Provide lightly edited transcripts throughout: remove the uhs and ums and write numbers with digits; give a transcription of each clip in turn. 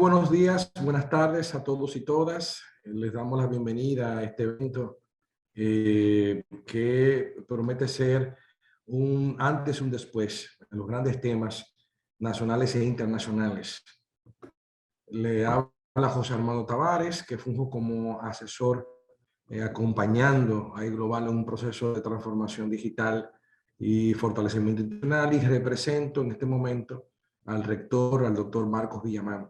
buenos días, buenas tardes a todos y todas. Les damos la bienvenida a este evento que promete ser un antes y un después en los grandes temas nacionales e internacionales. Le habla José Armando Tavares, que funjo como asesor acompañando a iGlobal en un proceso de transformación digital y fortalecimiento institucional, y represento en este momento al rector, al doctor Marcos Villamán.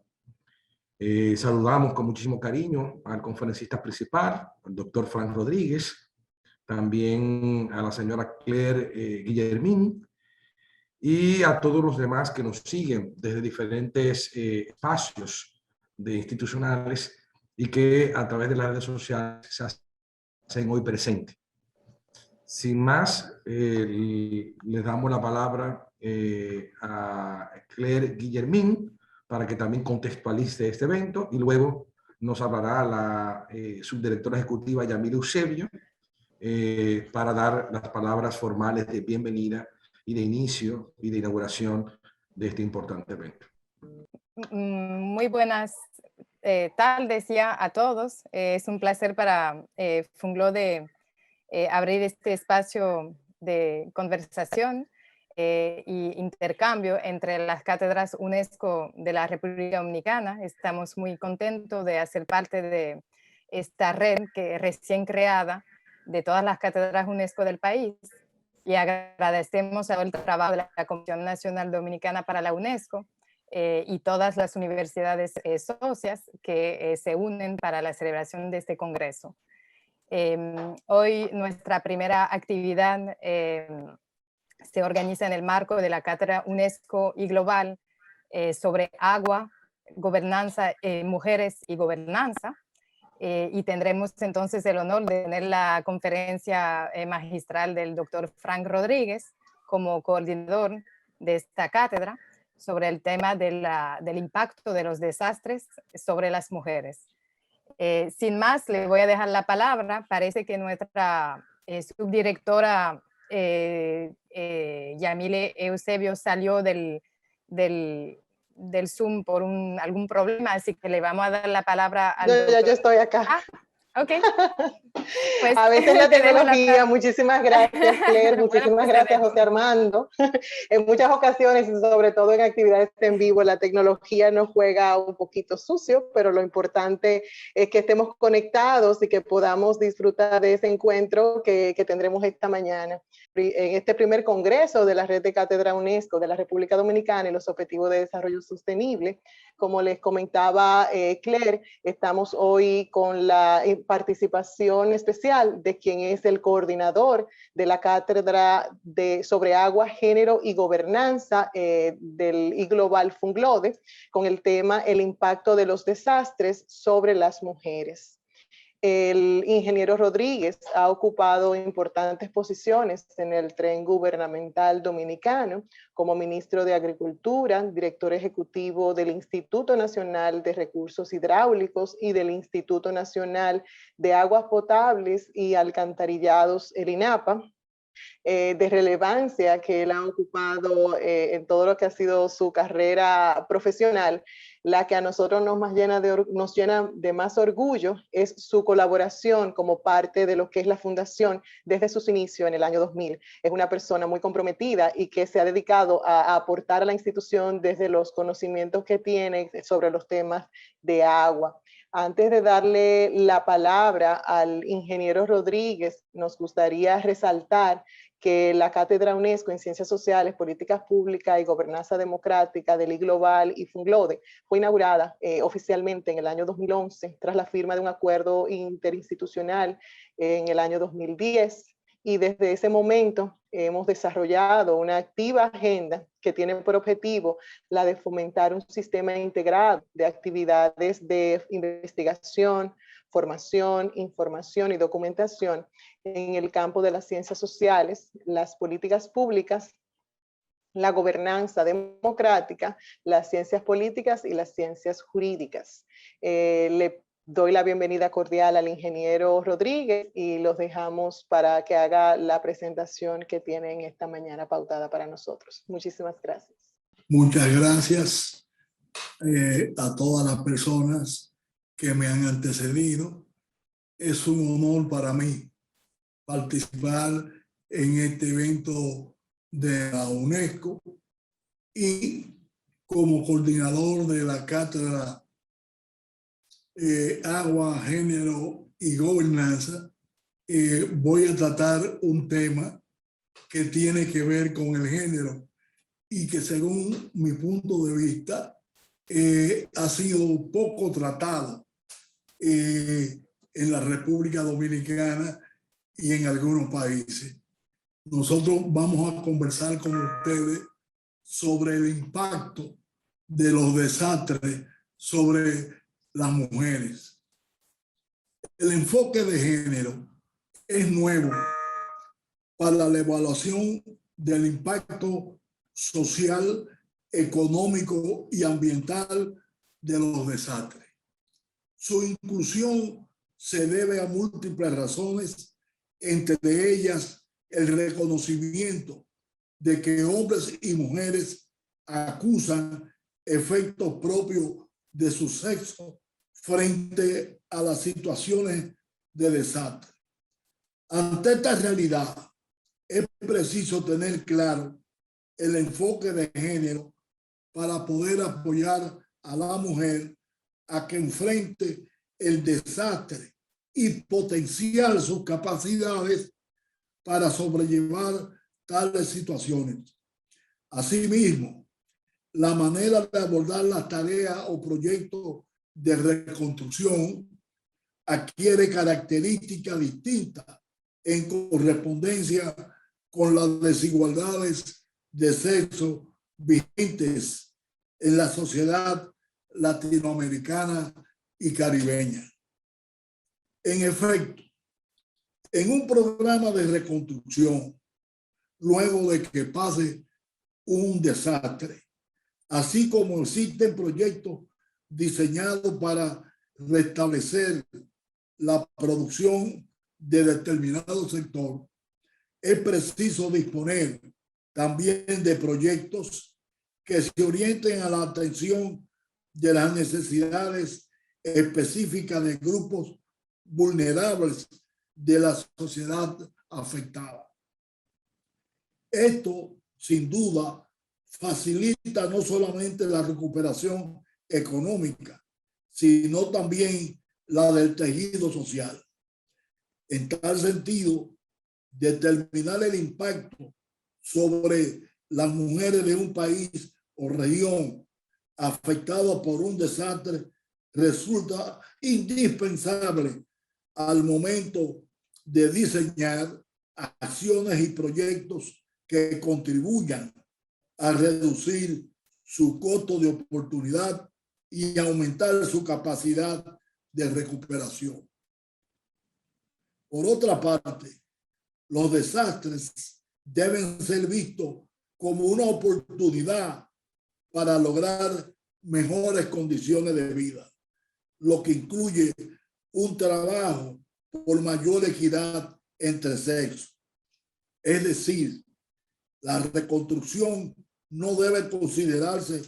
Saludamos con muchísimo cariño al conferencista principal, el doctor Frank Rodríguez, también a la señora Claire Guillermín y a todos los demás que nos siguen desde diferentes espacios institucionales y que a través de las redes sociales se hacen hoy presentes. Sin más, les damos la palabra a Claire Guillermín para que también contextualice este evento, y luego nos hablará la subdirectora ejecutiva Yamile Eusebio para dar las palabras formales de bienvenida y de inicio y de inauguración de este importante evento. Muy buenas tardes ya a todos. Es un placer para Funglode abrir este espacio de conversación y intercambio entre las cátedras UNESCO de la República Dominicana. Estamos muy contentos de hacer parte de esta red que recién creada de todas las cátedras UNESCO del país, y agradecemos el trabajo de la Comisión Nacional Dominicana para la UNESCO y todas las universidades socias que se unen para la celebración de este congreso. Hoy nuestra primera actividad se organiza en el marco de la Cátedra UNESCO iGlobal sobre agua, gobernanza, mujeres y gobernanza. Y tendremos entonces el honor de tener la conferencia magistral del doctor Frank Rodríguez como coordinador de esta cátedra sobre el tema del impacto de los desastres sobre las mujeres. Sin más, le voy a dejar la palabra. Parece que nuestra subdirectora Yamile Eusebio salió del Zoom por algún problema, así que le vamos a dar la palabra al doctor. Yo estoy acá. Ok. Pues, a veces la tecnología, muchísimas gracias Claire, muchísimas gracias José Armando. En muchas ocasiones, sobre todo en actividades en vivo, la tecnología nos juega un poquito sucio, pero lo importante es que estemos conectados y que podamos disfrutar de ese encuentro que tendremos esta mañana. En este primer congreso de la Red de Cátedra UNESCO de la República Dominicana y los Objetivos de Desarrollo Sostenible, como les comentaba Claire, estamos hoy con la participación especial de quien es el coordinador de la Cátedra sobre Agua, Género y Gobernanza del iGlobal Funglode, con el tema El impacto de los desastres sobre las mujeres. El ingeniero Rodríguez ha ocupado importantes posiciones en el tren gubernamental dominicano como ministro de Agricultura, director ejecutivo del Instituto Nacional de Recursos Hidráulicos y del Instituto Nacional de Aguas Potables y Alcantarillados, el INAPA. De relevancia que él ha ocupado en todo lo que ha sido su carrera profesional. La que a nosotros nos llena de más orgullo es su colaboración como parte de lo que es la fundación desde sus inicios en el año 2000. Es una persona muy comprometida y que se ha dedicado a aportar a la institución desde los conocimientos que tiene sobre los temas de agua. Antes de darle la palabra al ingeniero Rodríguez, nos gustaría resaltar que la Cátedra UNESCO en Ciencias Sociales, Políticas Públicas y Gobernanza Democrática del iGlobal y Funglode fue inaugurada oficialmente en el año 2011 tras la firma de un acuerdo interinstitucional en el año 2010. Y desde ese momento hemos desarrollado una activa agenda que tiene por objetivo la de fomentar un sistema integrado de actividades de investigación, formación, información y documentación en el campo de las ciencias sociales, las políticas públicas, la gobernanza democrática, las ciencias políticas y las ciencias jurídicas. Le doy la bienvenida cordial al ingeniero Rodríguez y los dejamos para que haga la presentación que tienen esta mañana pautada para nosotros. Muchísimas gracias. Muchas gracias. a todas las personas que me han antecedido. Es un honor para mí participar en este evento de la UNESCO y como coordinador de la cátedra Agua, Género y Gobernanza, voy a tratar un tema que tiene que ver con el género y que según mi punto de vista ha sido poco tratado en la República Dominicana y en algunos países. Nosotros vamos a conversar con ustedes sobre el impacto de los desastres sobre las mujeres. El enfoque de género es nuevo para la evaluación del impacto social, económico y ambiental de los desastres. Su inclusión se debe a múltiples razones, entre ellas el reconocimiento de que hombres y mujeres acusan efectos propios de su sexo frente a las situaciones de desastre. Ante esta realidad, es preciso tener claro el enfoque de género para poder apoyar a la mujer a que enfrente el desastre y potenciar sus capacidades para sobrellevar tales situaciones. Asimismo, la manera de abordar las tareas o proyectos de reconstrucción adquiere características distintas en correspondencia con las desigualdades de sexo vigentes en la sociedad latinoamericana y caribeña. En efecto, en un programa de reconstrucción, luego de que pase un desastre, así como existen proyectos diseñados para restablecer la producción de determinado sector, es preciso disponer también de proyectos que se orienten a la atención de las necesidades específicas de grupos vulnerables de la sociedad afectada. Esto, sin duda, facilita no solamente la recuperación económica, sino también la del tejido social. En tal sentido, determinar el impacto sobre las mujeres de un país o región afectada por un desastre resulta indispensable al momento de diseñar acciones y proyectos que contribuyan a reducir su costo de oportunidad y aumentar su capacidad de recuperación. Por otra parte, los desastres deben ser vistos como una oportunidad para lograr mejores condiciones de vida, lo que incluye un trabajo por mayor equidad entre sexos. Es decir, la reconstrucción no debe considerarse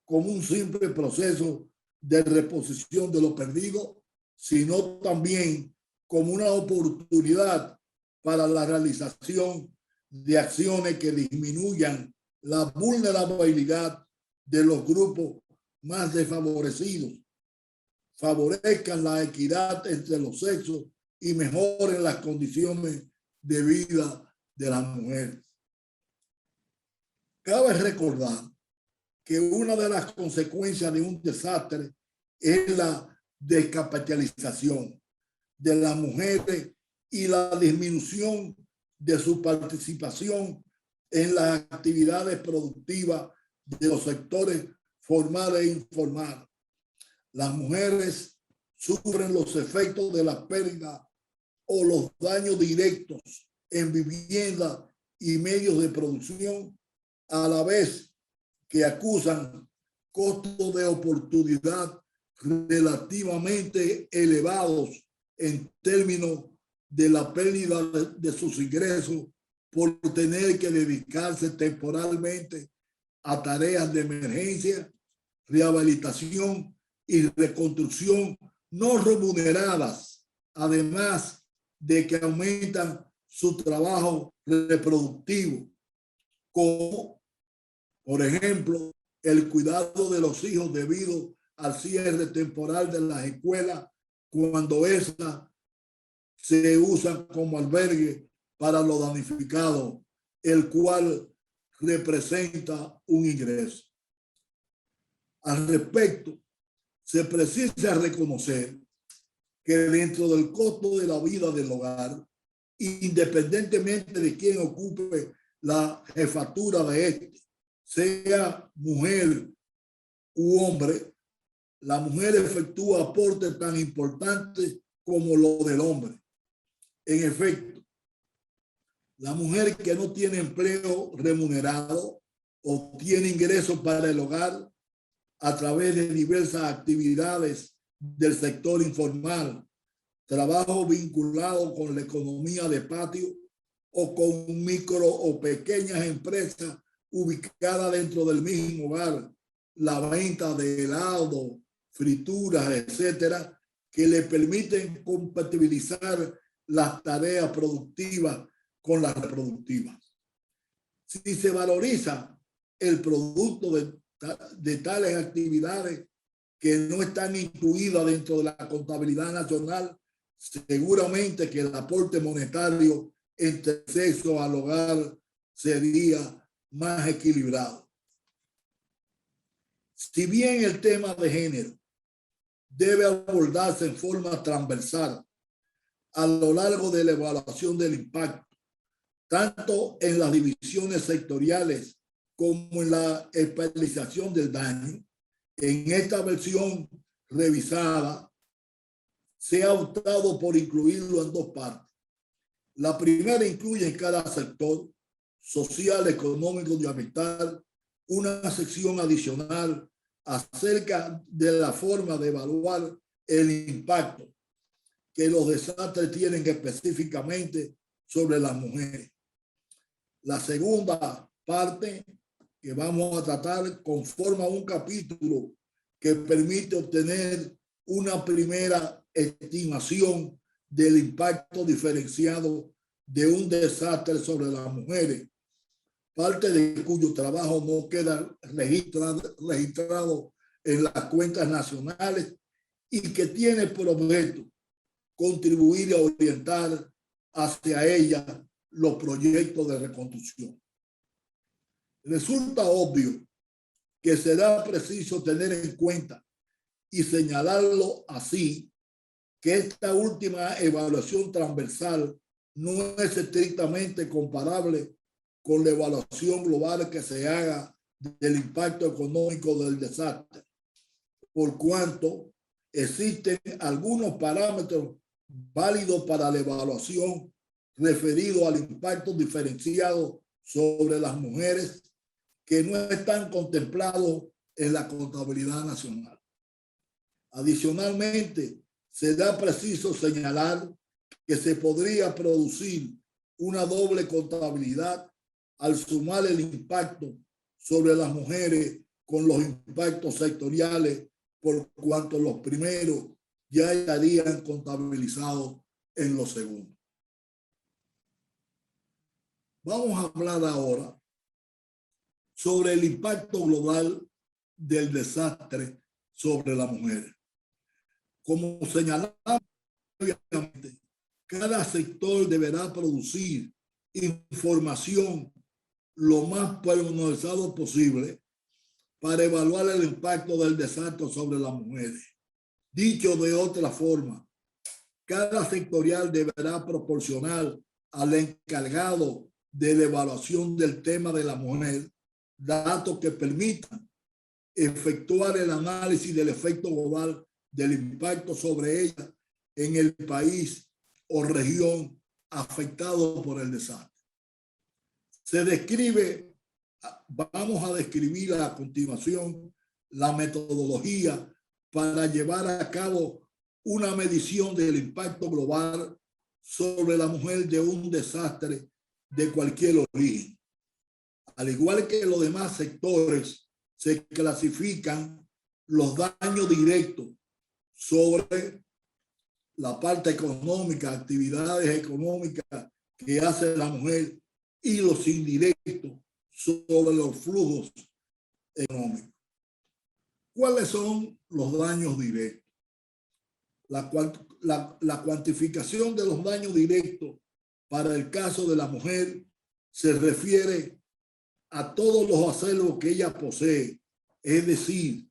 como un simple proceso de reposición de lo perdido, sino también como una oportunidad para la realización de acciones que disminuyan la vulnerabilidad de los grupos más desfavorecidos, favorezcan la equidad entre los sexos y mejoren las condiciones de vida de las mujeres. Cabe recordar que una de las consecuencias de un desastre es la descapitalización de las mujeres y la disminución de su participación en las actividades productivas de los sectores formales e informales. Las mujeres sufren los efectos de la pérdida o los daños directos en vivienda y medios de producción, a la vez que acusan costos de oportunidad relativamente elevados en términos de la pérdida de sus ingresos por tener que dedicarse temporalmente a tareas de emergencia rehabilitación y reconstrucción no remuneradas, además de que aumentan su trabajo reproductivo, como por ejemplo el cuidado de los hijos debido al cierre temporal de las escuelas cuando estas se usan como albergue para los damnificados, el cual representa un ingreso. Al respecto, se precisa reconocer que dentro del costo de la vida del hogar, independientemente de quién ocupe la jefatura de este, sea mujer u hombre, la mujer efectúa aportes tan importantes como lo del hombre. En efecto, la mujer que no tiene empleo remunerado o tiene ingresos para el hogar a través de diversas actividades del sector informal, trabajo vinculado con la economía de patio o con micro o pequeñas empresas ubicadas dentro del mismo hogar, la venta de helado, frituras, etcétera, que le permiten compatibilizar las tareas productivas con las reproductivas. Si se valoriza el producto de tales actividades que no están incluidas dentro de la contabilidad nacional, seguramente que el aporte monetario entre sexo al hogar sería más equilibrado. Si bien el tema de género debe abordarse en forma transversal a lo largo de la evaluación del impacto, tanto en las divisiones sectoriales como en la especialización del daño, en esta versión revisada se ha optado por incluirlo en dos partes. La primera incluye en cada sector social, económico y ambiental una sección adicional acerca de la forma de evaluar el impacto que los desastres tienen específicamente sobre las mujeres. La segunda parte que vamos a tratar conforma un capítulo que permite obtener una primera estimación del impacto diferenciado de un desastre sobre las mujeres, parte de cuyo trabajo no queda registrado en las cuentas nacionales y que tiene por objeto contribuir a orientar hacia ella los proyectos de reconstrucción. Resulta obvio que será preciso tener en cuenta y señalarlo así, que esta última evaluación transversal no es estrictamente comparable con la evaluación global que se haga del impacto económico del desastre, por cuanto existen algunos parámetros válidos para la evaluación referido al impacto diferenciado sobre las mujeres que no están contemplados en la contabilidad nacional. Adicionalmente, será preciso señalar que se podría producir una doble contabilidad al sumar el impacto sobre las mujeres con los impactos sectoriales, por cuanto los primeros ya estarían contabilizados en los segundos. Vamos a hablar ahora sobre el impacto global del desastre sobre la mujer. Como señalamos previamente, cada sector deberá producir información lo más pormenorizado posible para evaluar el impacto del desastre sobre las mujeres. Dicho de otra forma, cada sectorial deberá proporcionar al encargado de la evaluación del tema de la mujer datos que permitan efectuar el análisis del efecto global del impacto sobre ella en el país o región afectado por el desastre. Vamos a describir a continuación la metodología para llevar a cabo una medición del impacto global sobre la mujer de un desastre de cualquier origen. Al igual que los demás sectores, se clasifican los daños directos sobre la parte económica, actividades económicas que hace la mujer, y los indirectos sobre los flujos económicos. ¿Cuáles son los daños directos? La cuantificación de los daños directos para el caso de la mujer se refiere a todos los acervos que ella posee, es decir,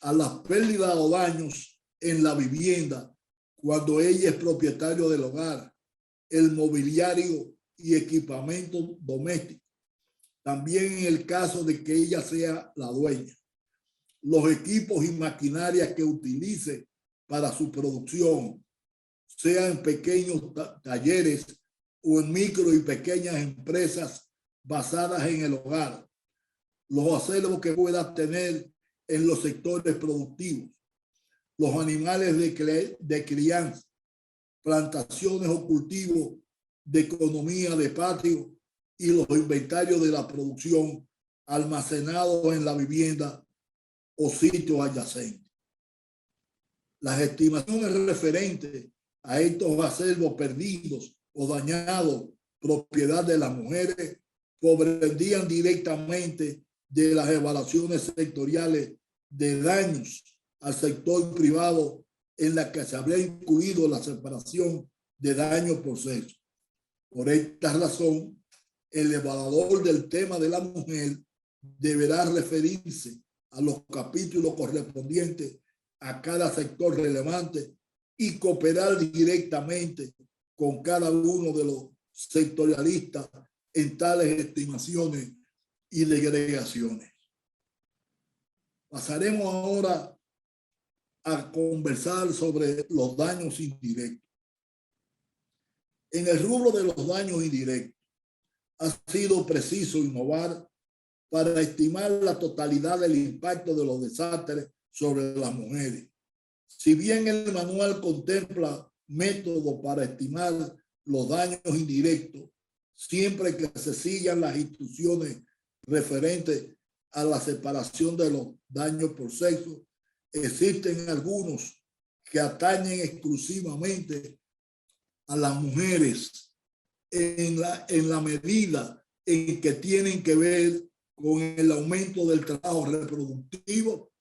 a las pérdidas o daños en la vivienda cuando ella es propietario del hogar, el mobiliario y equipamiento doméstico. También en el caso de que ella sea la dueña, los equipos y maquinarias que utilice para su producción, sea en pequeños talleres o en micro y pequeñas empresas basadas en el hogar, los acervos que pueda tener en los sectores productivos, los animales de crianza, plantaciones o cultivos de economía de patio y los inventarios de la producción almacenados en la vivienda o sitios adyacentes. Las estimaciones referentes a estos acervos perdidos o dañados, propiedad de las mujeres, provendrían directamente de las evaluaciones sectoriales de daños al sector privado, en la que se habría incluido la separación de daños por sexo. Por esta razón, el evaluador del tema de la mujer deberá referirse a los capítulos correspondientes a cada sector relevante y cooperar directamente con cada uno de los sectorialistas en tales estimaciones y delegaciones. Pasaremos ahora a conversar sobre los daños indirectos. En el rubro de los daños indirectos, ha sido preciso innovar para estimar la totalidad del impacto de los desastres sobre las mujeres. Si bien el manual contempla métodos para estimar los daños indirectos, siempre que se sigan las instrucciones referentes a la separación de los daños por sexo, existen algunos que atañen exclusivamente a las mujeres en la medida en que tienen que ver con el aumento del trabajo reproductivo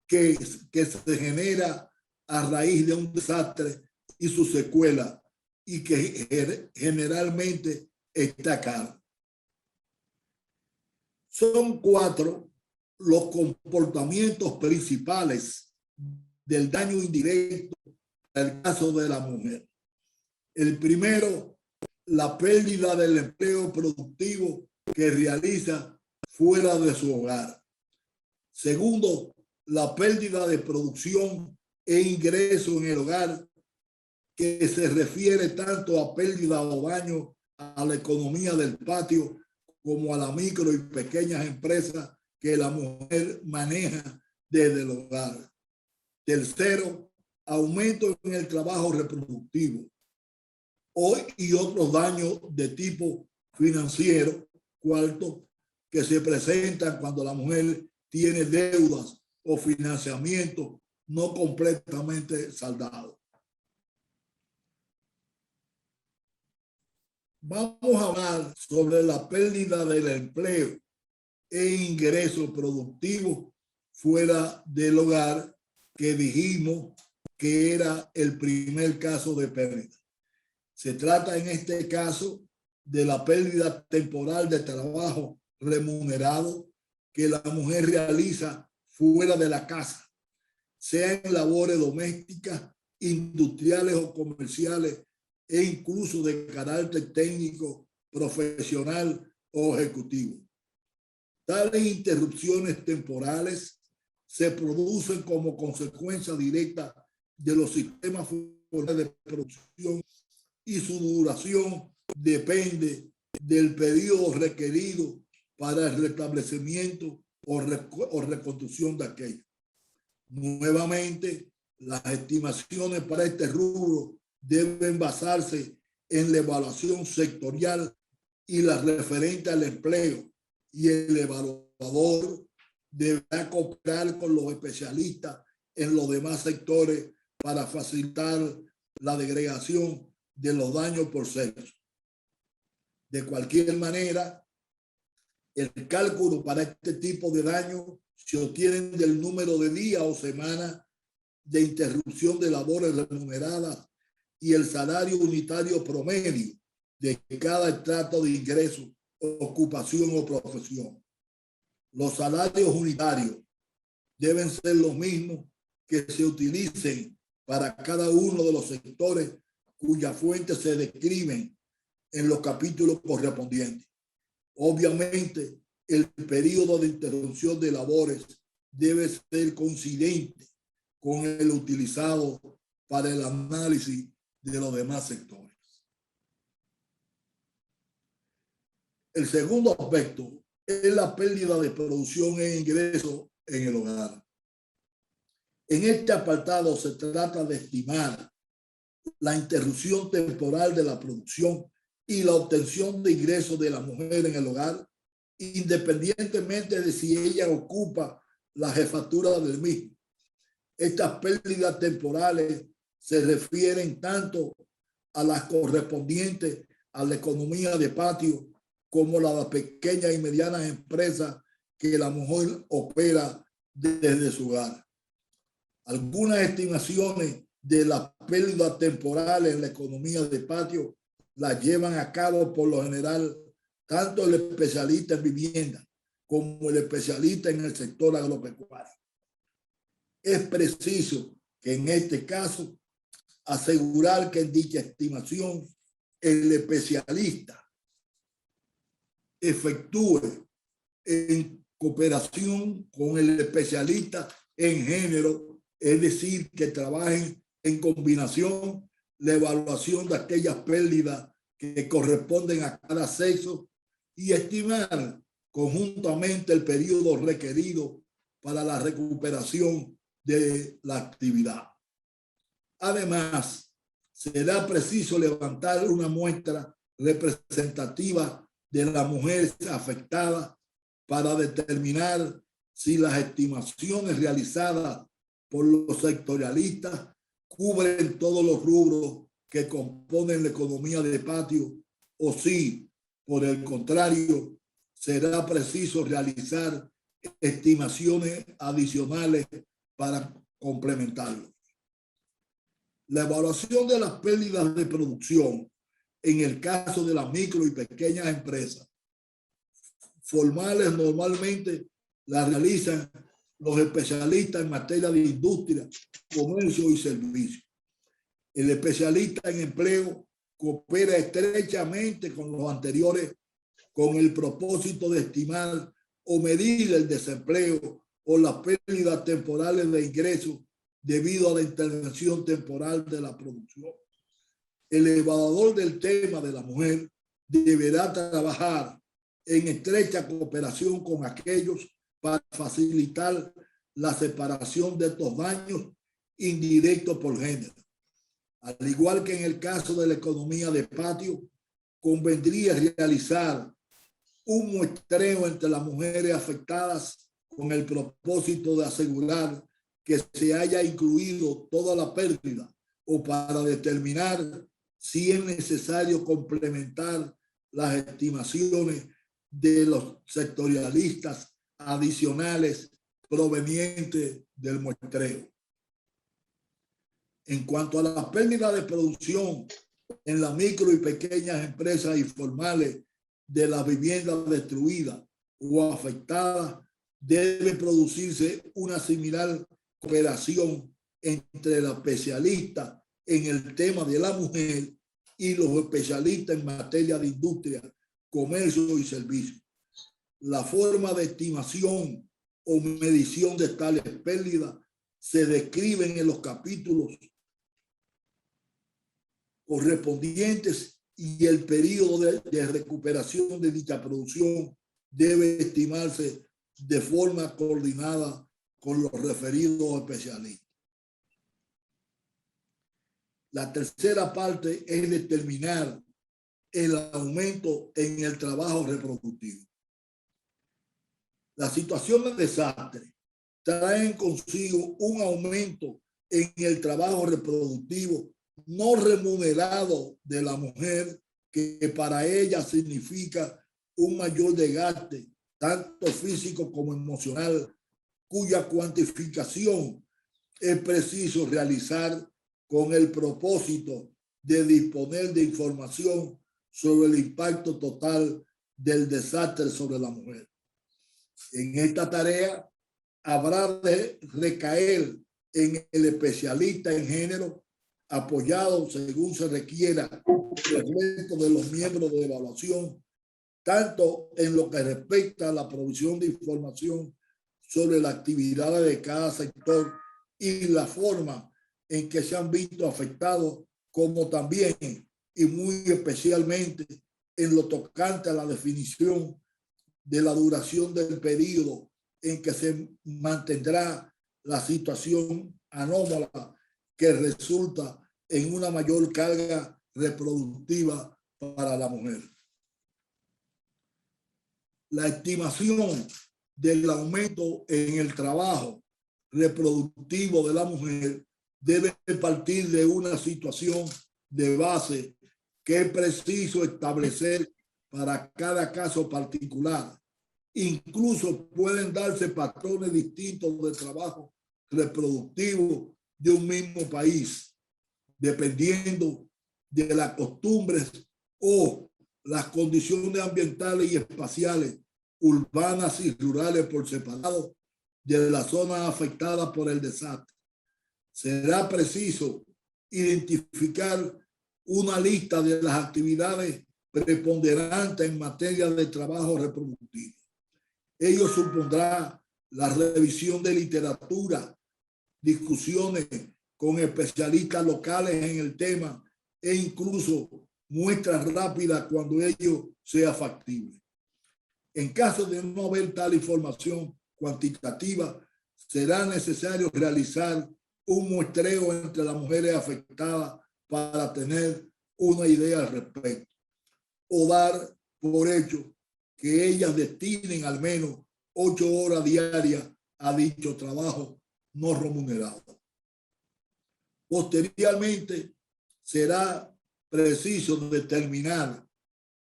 que se genera a raíz de un desastre y su secuela, y que generalmente está caro. Son 4 los comportamientos principales del daño indirecto en el caso de la mujer. El primero, la pérdida del empleo productivo que realiza fuera de su hogar. Segundo, la pérdida de producción e ingreso en el hogar, que se refiere tanto a pérdida o daño a la economía del patio como a la micro y pequeñas empresas que la mujer maneja desde el hogar. Tercero, aumento en el trabajo reproductivo y otros daños de tipo financiero. Cuarto, que se presentan cuando la mujer tiene deudas o financiamiento no completamente saldados. Vamos a hablar sobre la pérdida del empleo e ingreso productivo fuera del hogar, que dijimos que era el primer caso de pérdida. Se trata en este caso de la pérdida temporal de trabajo remunerado que la mujer realiza fuera de la casa, sea en labores domésticas, industriales o comerciales, e incluso de carácter técnico, profesional o ejecutivo. Tales interrupciones temporales se producen como consecuencia directa de los sistemas de producción, y su duración depende del periodo requerido para el restablecimiento o reconstrucción de aquello. Nuevamente, las estimaciones para este rubro deben basarse en la evaluación sectorial y la referente al empleo, y el evaluador deberá cooperar con los especialistas en los demás sectores para facilitar la degregación de los daños por sexo. De cualquier manera, el cálculo para este tipo de daño se obtiene del número de días o semanas de interrupción de labores remuneradas y el salario unitario promedio de cada estrato de ingreso, ocupación o profesión. Los salarios unitarios deben ser los mismos que se utilicen para cada uno de los sectores cuyas fuentes se describen en los capítulos correspondientes. Obviamente, el periodo de interrupción de labores debe ser coincidente con el utilizado para el análisis de los demás sectores. El segundo aspecto es la pérdida de producción e ingresos en el hogar. En este apartado se trata de estimar la interrupción temporal de la producción y la obtención de ingresos de la mujer en el hogar, independientemente de si ella ocupa la jefatura del mismo. Estas pérdidas temporales se refieren tanto a las correspondientes a la economía de patio como a las pequeñas y medianas empresas que la mujer opera desde su hogar. Algunas estimaciones de las pérdidas temporales en la economía de patio las llevan a cabo por lo general tanto el especialista en vivienda como el especialista en el sector agropecuario. Es preciso que en este caso asegurar que en dicha estimación el especialista efectúe en cooperación con el especialista en género, es decir, que trabajen en combinación la evaluación de aquellas pérdidas que corresponden a cada sexo y estimar conjuntamente el periodo requerido para la recuperación de la actividad. Además, será preciso levantar una muestra representativa de la mujer afectada para determinar si las estimaciones realizadas por los sectorialistas cubren todos los rubros que componen la economía de patio o si, por el contrario, será preciso realizar estimaciones adicionales para complementarlo. La evaluación de las pérdidas de producción en el caso de las micro y pequeñas empresas formales normalmente la realizan los especialistas en materia de industria, comercio y servicio. El especialista en empleo coopera estrechamente con los anteriores con el propósito de estimar o medir el desempleo o las pérdidas temporales de ingresos debido a la intervención temporal de la producción. El evaluador del tema de la mujer deberá trabajar en estrecha cooperación con aquellos para facilitar la separación de estos daños indirectos por género. Al igual que en el caso de la economía de patio, convendría realizar un muestreo entre las mujeres afectadas con el propósito de asegurar que se haya incluido toda la pérdida o para determinar si es necesario complementar las estimaciones de los sectorialistas adicionales provenientes del muestreo. En cuanto a la pérdida de producción en las micro y pequeñas empresas informales de las viviendas destruidas o afectadas, debe producirse una similar cooperación entre el especialista en el tema de la mujer y los especialistas en materia de industria, comercio y servicios. La forma de estimación o medición de tales pérdidas se describen en los capítulos correspondientes y el periodo de recuperación de dicha producción debe estimarse de forma coordinada con los referidos especialistas. La tercera parte es determinar el aumento en el trabajo reproductivo. Las situaciones de desastre traen consigo un aumento en el trabajo reproductivo no remunerado de la mujer, que para ella significa un mayor desgaste, tanto físico como emocional, cuya cuantificación es preciso realizar con el propósito de disponer de información sobre el impacto total del desastre sobre la mujer. En esta tarea habrá de recaer en el especialista en género, apoyado según se requiera por el resto de los miembros de evaluación, tanto en lo que respecta a la provisión de información sobre las actividades de cada sector y la forma en que se han visto afectados, como también y muy especialmente en lo tocante a la definición de la duración del periodo en que se mantendrá la situación anómala que resulta en una mayor carga reproductiva para la mujer. La estimación del aumento en el trabajo reproductivo de la mujer debe partir de una situación de base que es preciso establecer para cada caso particular. Incluso pueden darse patrones distintos de trabajo reproductivo de un mismo país, dependiendo de las costumbres o las condiciones ambientales y espaciales, urbanas y rurales por separado, de las zonas afectadas por el desastre. Será preciso identificar una lista de las actividades preponderantes en materia de trabajo reproductivo. Ello supondrá la revisión de literatura, discusiones con especialistas locales en el tema e incluso muestras rápidas cuando ello sea factible. En caso de no haber tal información cuantitativa, será necesario realizar un muestreo entre las mujeres afectadas para tener una idea al respecto, o dar por hecho que ellas destinen al menos 8 horas diarias a dicho trabajo no remunerado. Posteriormente, será preciso determinar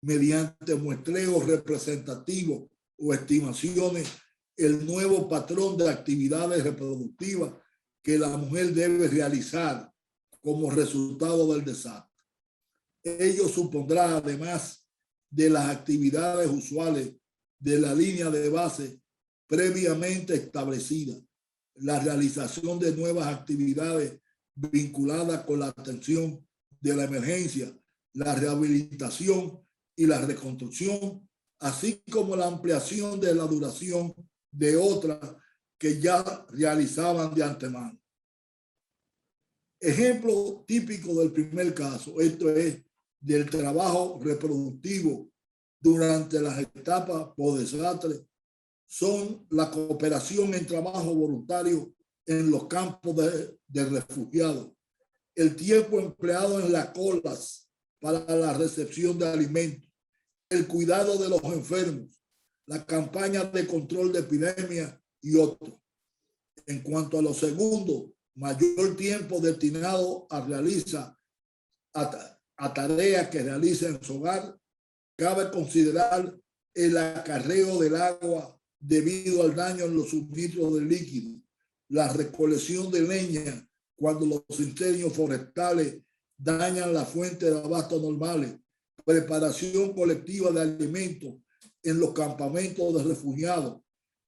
mediante muestreos representativos o estimaciones el nuevo patrón de actividades reproductivas que la mujer debe realizar como resultado del desastre. Ello supondrá, además de las actividades usuales de la línea de base previamente establecida, la realización de nuevas actividades vinculadas con la atención de la emergencia, la rehabilitación y la reconstrucción, así como la ampliación de la duración de otras que ya realizaban de antemano. Ejemplo típico del primer caso, esto es del trabajo reproductivo durante las etapas post-desastre, son la cooperación en trabajo voluntario en los campos de refugiados, el tiempo empleado en las colas para la recepción de alimentos, el cuidado de los enfermos, la campaña de control de epidemia y otros. En cuanto a lo segundo, mayor tiempo destinado a realizar a tareas que realiza en su hogar, cabe considerar el acarreo del agua debido al daño en los suministros de líquido, la recolección de leña cuando los incendios forestales dañan la fuente de abasto normales, preparación colectiva de alimentos en los campamentos de refugiados,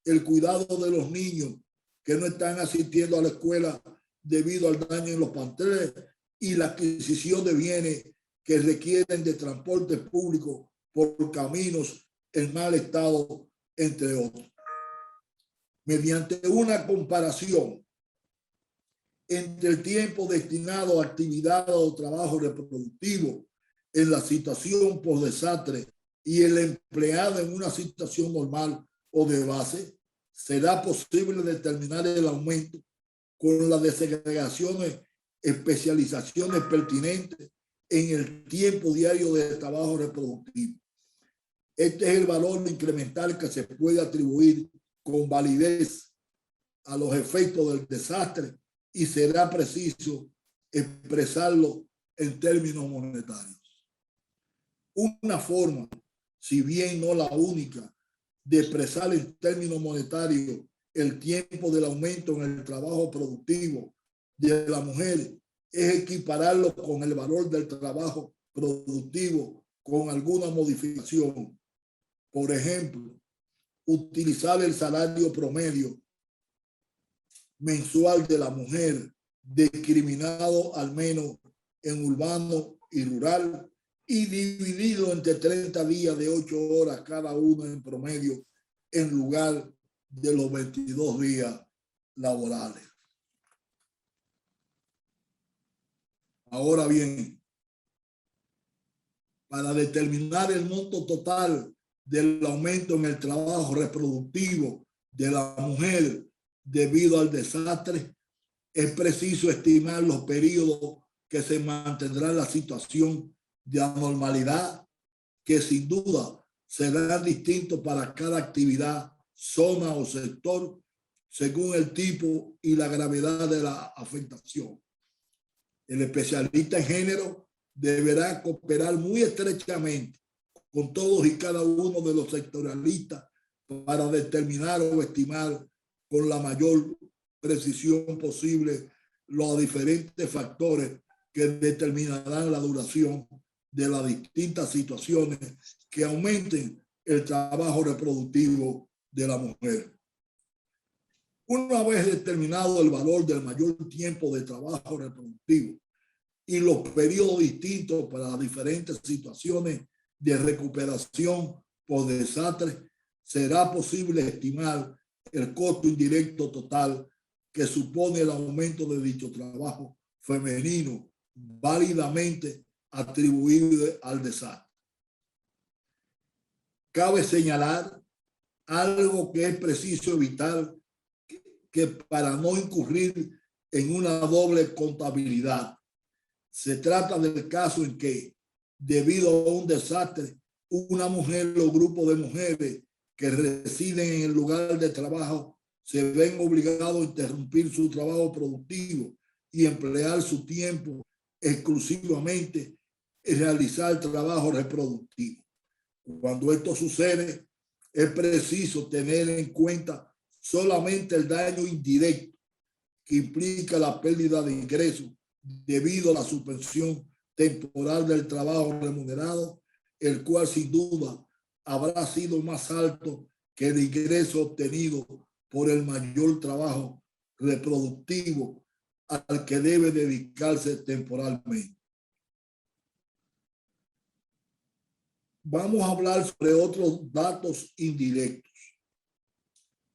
el cuidado de los niños que no están asistiendo a la escuela debido al daño en los planteles y la adquisición de bienes que requieren de transporte público por caminos en mal estado, entre otros. Mediante una comparación entre el tiempo destinado a actividad o trabajo reproductivo en la situación post-desastre y el empleado en una situación normal o de base, será posible determinar el aumento con las desagregaciones, especializaciones pertinentes en el tiempo diario de trabajo reproductivo. Este es el valor incremental que se puede atribuir con validez a los efectos del desastre y será preciso expresarlo en términos monetarios. Una forma, si bien no la única, de expresar en términos monetarios el tiempo del aumento en el trabajo productivo de la mujer es equipararlo con el valor del trabajo productivo con alguna modificación. Por ejemplo, utilizar el salario promedio mensual de la mujer discriminado al menos en urbano y rural y dividido entre 30 días de 8 horas cada uno en promedio en lugar de los 22 días laborales. Ahora bien, para determinar el monto total del aumento en el trabajo reproductivo de la mujer debido al desastre, es preciso estimar los periodos que se mantendrá la situación de anormalidad, que sin duda serán distintos para cada actividad, zona o sector, según el tipo y la gravedad de la afectación. El especialista en género deberá cooperar muy estrechamente con todos y cada uno de los sectorialistas para determinar o estimar con la mayor precisión posible los diferentes factores que determinarán la duración de las distintas situaciones que aumenten el trabajo reproductivo de la mujer. Una vez determinado el valor del mayor tiempo de trabajo reproductivo y los periodos distintos para las diferentes situaciones de recuperación por desastre, será posible estimar el costo indirecto total que supone el aumento de dicho trabajo femenino válidamente atribuible al desastre. Cabe señalar algo que es preciso evitar, que para no incurrir en una doble contabilidad. Se trata del caso en que, debido a un desastre, una mujer o grupo de mujeres que residen en el lugar de trabajo se ven obligados a interrumpir su trabajo productivo y emplear su tiempo exclusivamente en realizar trabajo reproductivo. Cuando esto sucede, es preciso tener en cuenta solamente el daño indirecto que implica la pérdida de ingresos debido a la suspensión temporal del trabajo remunerado, el cual sin duda habrá sido más alto que el ingreso obtenido por el mayor trabajo reproductivo al que debe dedicarse temporalmente. Vamos a hablar sobre otros datos indirectos.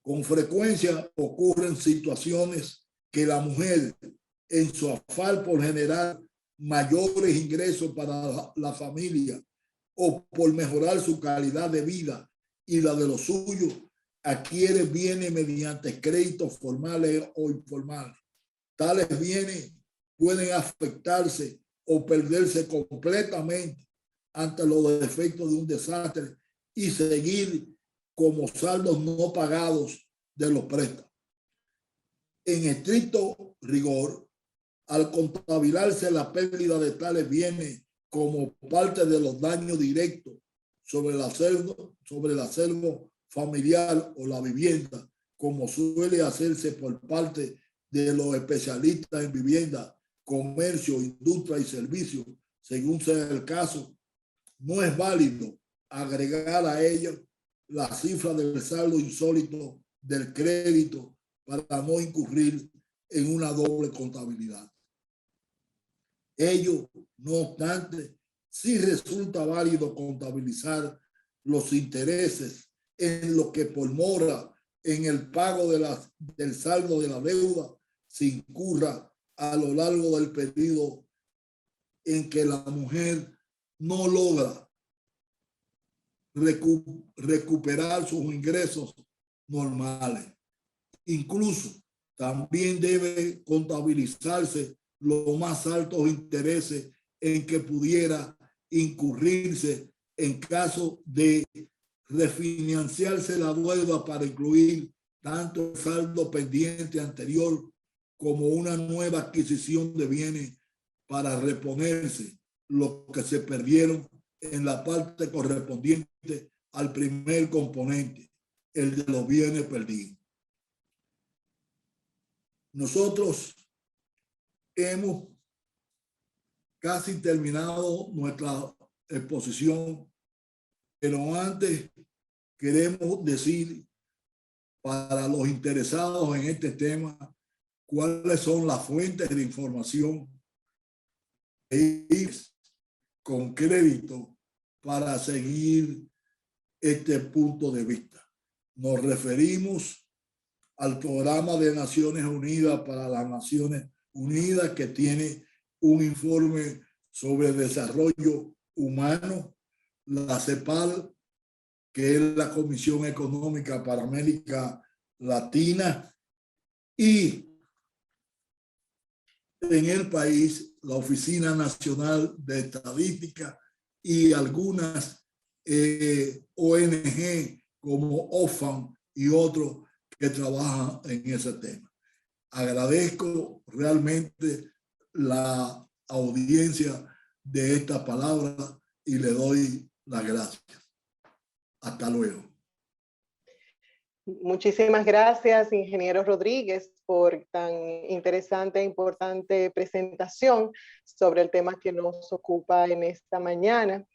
Con frecuencia ocurren situaciones que la mujer, en su afán por generar mayores ingresos para la familia o por mejorar su calidad de vida y la de los suyos, adquiere bienes mediante créditos formales o informales. Tales bienes pueden afectarse o perderse completamente ante los efectos de un desastre y seguir como saldos no pagados de los préstamos. En estricto rigor, al contabilizarse la pérdida de tales bienes como parte de los daños directos sobre el acervo familiar o la vivienda, como suele hacerse por parte de los especialistas en vivienda, comercio, industria y servicios, según sea el caso, no es válido agregar a ello la cifra del saldo insólito del crédito para no incurrir en una doble contabilidad. Ello, no obstante, sí resulta válido contabilizar los intereses en lo que por mora en el pago del saldo de la deuda se incurra a lo largo del periodo en que la mujer no logra recuperar sus ingresos normales. Incluso también debe contabilizarse los más altos intereses en que pudiera incurrirse en caso de refinanciarse la deuda para incluir tanto el saldo pendiente anterior como una nueva adquisición de bienes para reponerse lo que se perdieron en la parte correspondiente al primer componente, el de los bienes perdidos. Nosotros hemos casi terminado nuestra exposición, pero antes queremos decir para los interesados en este tema cuáles son las fuentes de información con crédito para seguir este punto de vista. Nos referimos al Programa de Naciones Unidas para las Naciones Unidas, que tiene un informe sobre desarrollo humano, la CEPAL, que es la Comisión Económica para América Latina, y en el país la Oficina Nacional de Estadística y algunas ONG como OFAM y otros que trabajan en ese tema. Agradezco realmente la audiencia de esta palabra y le doy las gracias. Hasta luego. Muchísimas gracias, ingeniero Rodríguez, por tan interesante e importante presentación sobre el tema que nos ocupa en esta mañana.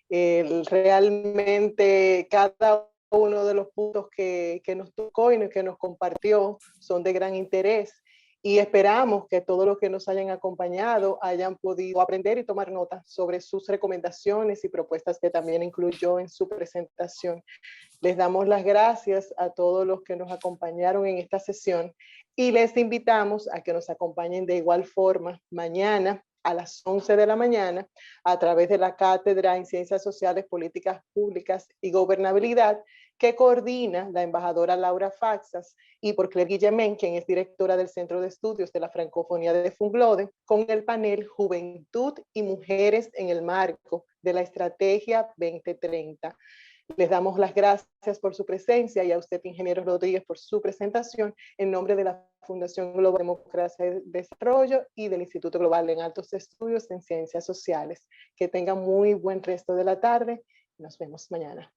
Realmente cada uno de los puntos que nos tocó y que nos compartió son de gran interés, y esperamos que todos los que nos hayan acompañado hayan podido aprender y tomar nota sobre sus recomendaciones y propuestas que también incluyó en su presentación. Les damos las gracias a todos los que nos acompañaron en esta sesión y les invitamos a que nos acompañen de igual forma mañana a las 11 de la mañana a través de la Cátedra en Ciencias Sociales, Políticas Públicas y Gobernabilidad, que coordina la embajadora Laura Faxas, y por Claire Guillemén, quien es directora del Centro de Estudios de la Francofonía de Funglode, con el panel Juventud y Mujeres en el marco de la Estrategia 2030. Les damos las gracias por su presencia, y a usted, ingeniero Rodríguez, por su presentación en nombre de la Fundación Global Democracia y Desarrollo y del Instituto Global en Altos Estudios en Ciencias Sociales. Que tengan muy buen resto de la tarde. Nos vemos mañana.